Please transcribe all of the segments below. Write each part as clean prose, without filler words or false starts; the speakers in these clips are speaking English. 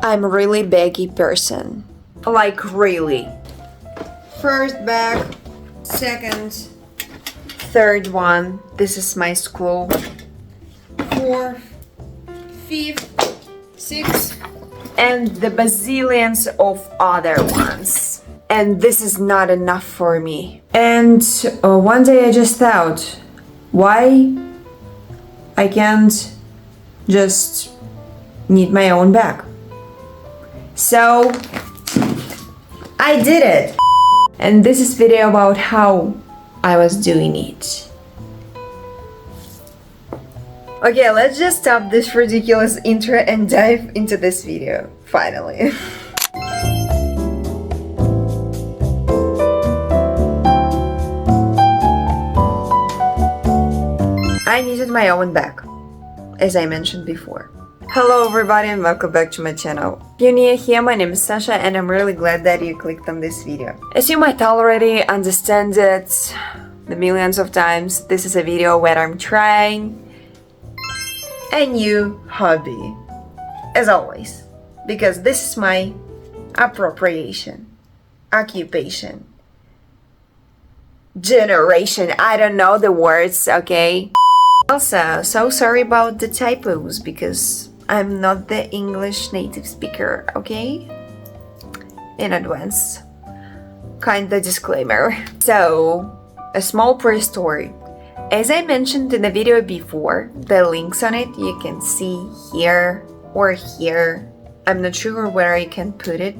I'm a really baggy person. Like really. First bag, second, third one. This is my school. Fourth, fifth, sixth, and the bazillions of other ones. And this is not enough for me. And one day I just thought, why I can't just need my own bag? So I did it. And this is video about how I was doing it. Okay, let's just stop this ridiculous intro and dive into this video, finally. I needed my own bag, as I mentioned before. Hello everybody and welcome back to my channel. If you're new here, my name is Sasha and I'm really glad that you clicked on this video. As you might already understand it the millions of times, this is a video where I'm trying a new hobby, as always, because this is my appropriation, occupation, generation, I don't know the words, okay? Also, so sorry about the typos because I'm not the English native speaker, okay? In advance. Kinda disclaimer. So, a small pre-story. As I mentioned in the video before, the links on it you can see here or here. I'm not sure where I can put it.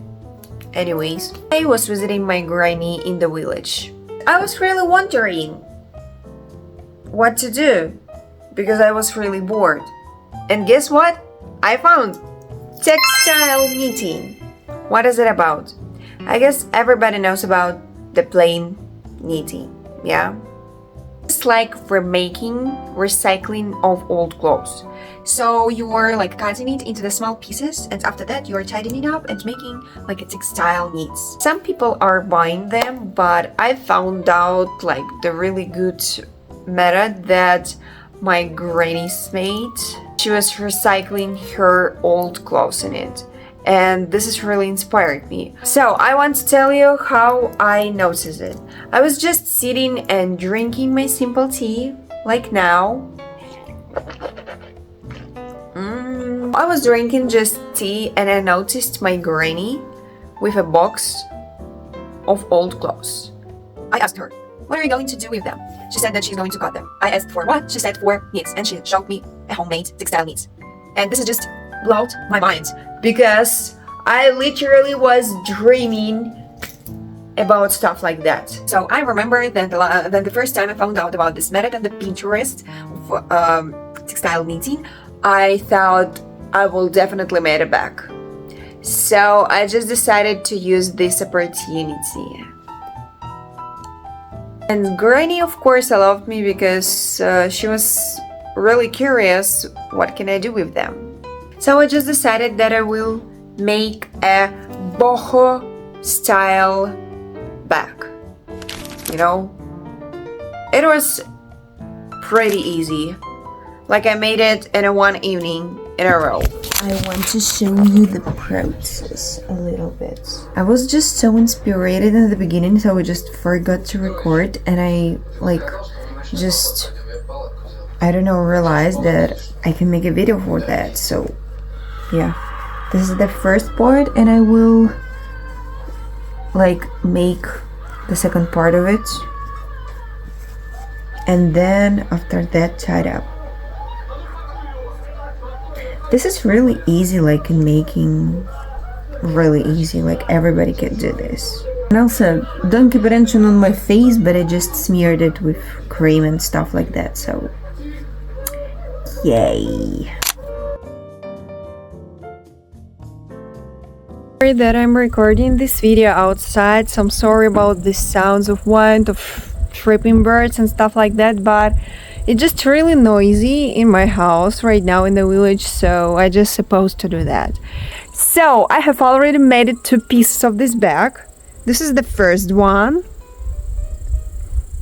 Anyways, I was visiting my granny in the village. I was really wondering what to do because I was really bored. And guess what? I found textile knitting. What is it about? I guess everybody knows about the plain knitting, yeah? It's like for making recycling of old clothes. So you are like cutting it into the small pieces and after that you are tidying it up and making like a textile knits. Some people are buying them, but I found out like the really good method that my granny's made. She was recycling her old clothes in it. And this has really inspired me. So I want to tell you how I noticed it. I was just sitting and drinking my simple tea, like now. I was drinking just tea and I noticed my granny with a box of old clothes. I asked her, what are you going to do with them? She said that she's going to cut them. I asked for what? She said for knits, and she showed me a homemade textile knits. And this is just blew my mind because I literally was dreaming about stuff like that. So I remember that the first time I found out about this method on the Pinterest of textile knitting, I thought I will definitely make it back. So I just decided to use this opportunity. And Granny, of course, loved me because she was really curious what can I do with them. So I just decided that I will make a boho style bag. You know, it was pretty easy. Like I made it in one evening in a row. I want to show you the process a little bit. I was just so inspired in the beginning, so I just forgot to record and I I don't know, realized that I can make a video for that. So yeah, this is the first part and I will like make the second part of it and then after that tie it up. This is really easy, like in making, really easy, like everybody can do this. And also, don't keep attention on my face, but I just smeared it with cream and stuff like that, so yay. Sorry that I'm recording this video outside, so I'm sorry about the sounds of wind, of chirping birds and stuff like that, but it's just really noisy in my house right now in the village, so I just supposed to do that. So I have already made it 2 pieces of this bag. This is the first one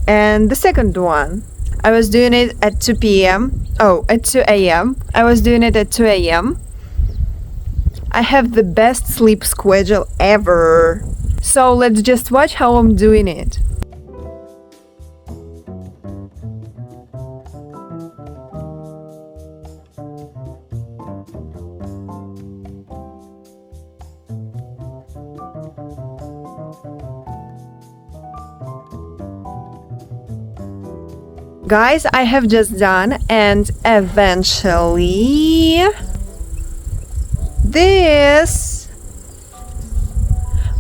and the second one. I was doing it at 2 p.m. Oh, at 2 a.m. I was doing it at 2 a.m. I have the best sleep schedule ever. So let's just watch how I'm doing it. Guys, I have just done, and eventually this.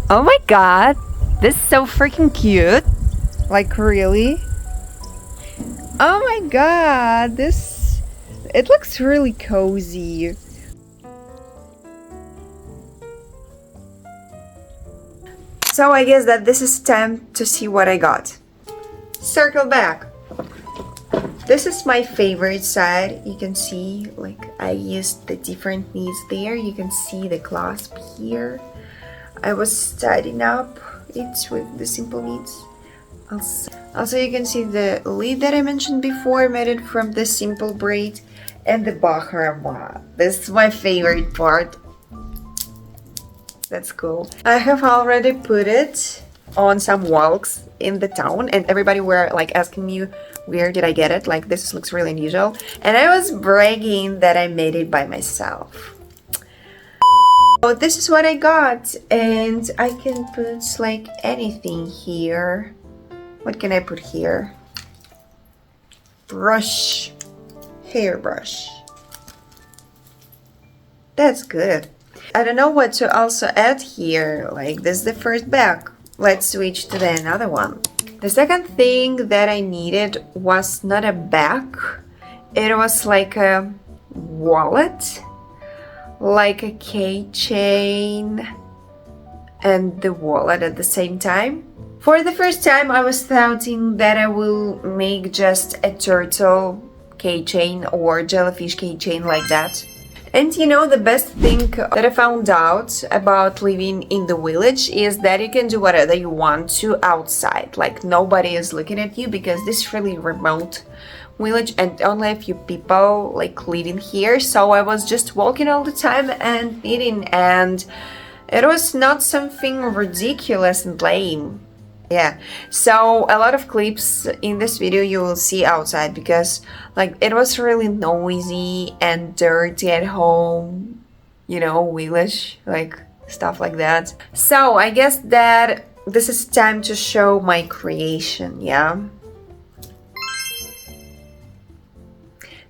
Oh my god, this is so freaking cute. Like, really? Oh my god, this, it looks really cozy. So I guess that this is time to see what I got. Circle back. This is my favorite side. You can see, like, I used the different knees there. You can see the clasp here. I was tidying up it with the simple knees. Also, you can see the lead that I mentioned before, made it from the simple braid, and the bahrama. This is my favorite part. That's cool. I have already put it on some walks in the town, and everybody were like asking me where did I get it, like this looks really unusual, and I was bragging that I made it by myself. So this is what I got, and I can put like anything here. What can I put here? Brush, hairbrush. That's good. I don't know what to also add here, like this is the first bag. Let's switch to the another one. The second thing that I needed was not a bag, it was like a wallet, like a keychain and the wallet at the same time. For the first time I was thinking that I will make just a turtle keychain or jellyfish keychain like that. And you know, the best thing that I found out about living in the village is that you can do whatever you want to outside. Like, nobody is looking at you because this is really remote village and only a few people like living here. So I was just walking all the time and eating, and it was not something ridiculous and lame. Yeah, so a lot of clips in this video you will see outside because like it was really noisy and dirty at home, you know, village, like stuff like that. So I guess that this is time to show my creation, yeah.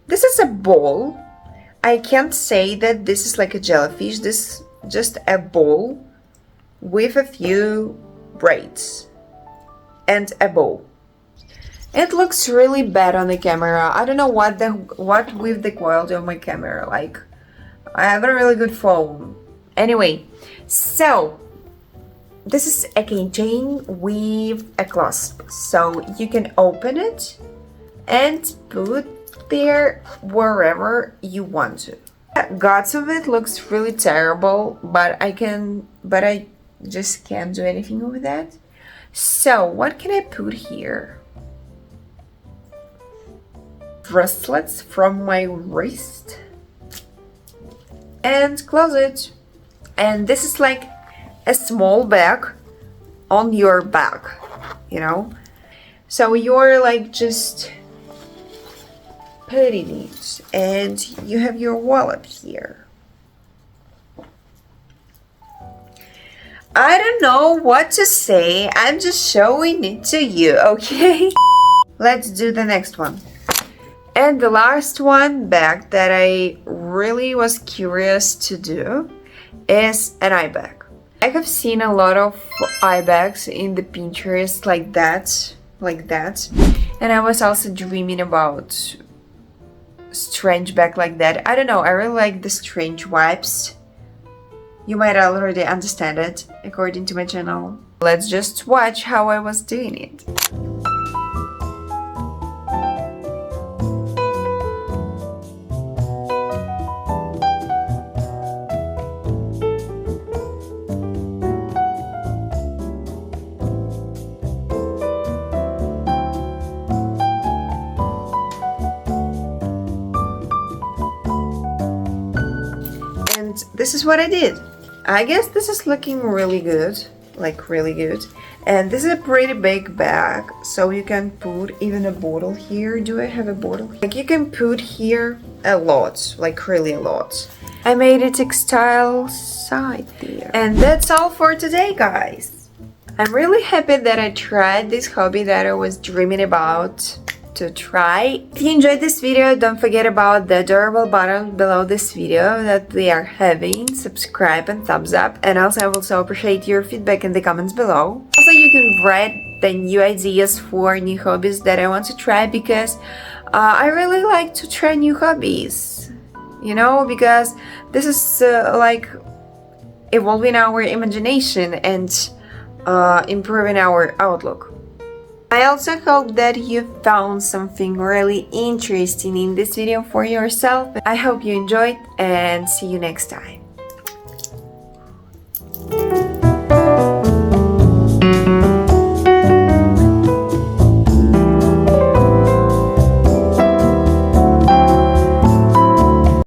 This is a bowl. I can't say that this is like a jellyfish, this is just a bowl with a few braids and a bow. It looks really bad on the camera. I don't know what with the quality of my camera, like I have a really good phone. Anyway, so this is a keychain with a clasp, so you can open it and put there wherever you want to. Guts of it looks really terrible, but I just can't do anything with that. So, what can I put here? Bracelets from my wrist. And close it. And this is like a small bag on your back, you know? So you're like just putting it, and you have your wallet here. I don't know what to say, I'm just showing it to you, okay? Let's do the next one. And the last one bag that I really was curious to do is an eye bag. I have seen a lot of eye bags in the Pinterest like that. And I was also dreaming about strange bag like that. I don't know, I really like the strange vibes. You might already understand it according to my channel. Let's just watch how I was doing it. This is is what I did. I guess this is looking really good, like really good. And this is a pretty big bag, so you can put even a bottle here. Do I have a bottle? Like you can put here a lot, like really a lot. I made a textile side there. And that's all for today, guys. I'm really happy that I tried this hobby that I was dreaming about to try. If you enjoyed this video, don't forget about the adorable button below this video that we are having. Subscribe and thumbs up. And also I also appreciate your feedback in the comments below. Also you can write the new ideas for new hobbies that I want to try, because I really like to try new hobbies, you know, because this is like evolving our imagination and improving our outlook. I also hope that you found something really interesting in this video for yourself. I hope you enjoyed, and see you next time.